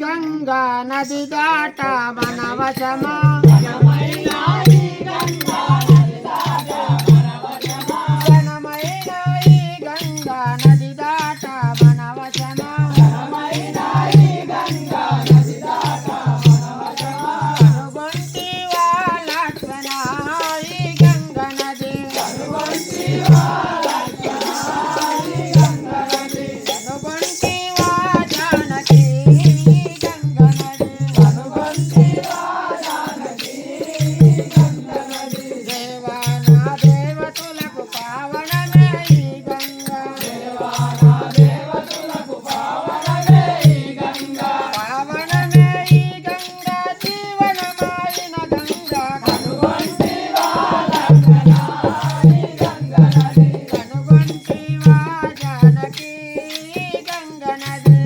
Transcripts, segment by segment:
గంగా నది దాట వనవశమా ఘనమైన ఈ గంగా నది దాట వనవశమా కనుగొంటివా లక్ష్మణ ఈ గంగా నది కనుగొంటివా జానకి ఈ గంగా నది దేవా నా దేవతలకు పావనమే ఈ గంగా పావనమే ఈ గంగా జీవనమాయిన గంగా కనుగొంటివా జానకి ఈ గంగా నది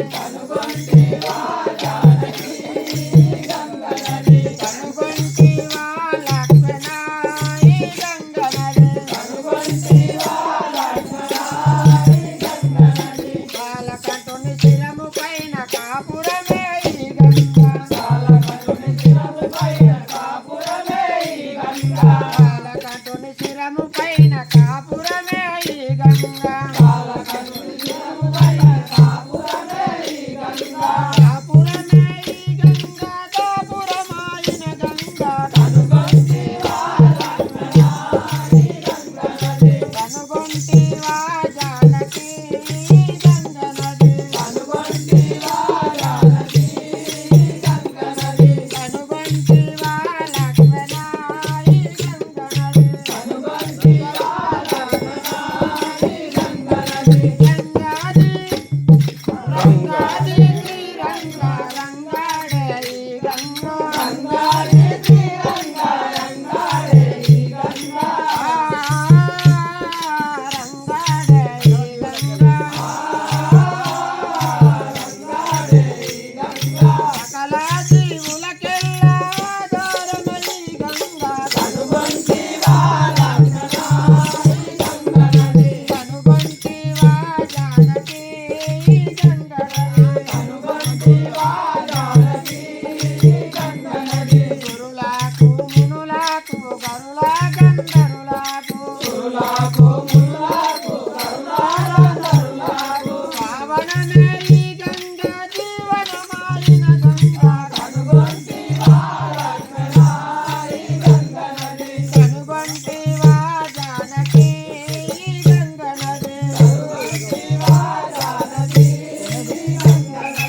కనుగొంటివా లక్ష్మణ ఈ గంగా నది బాలకంఠుని శిరము పైన కాపుర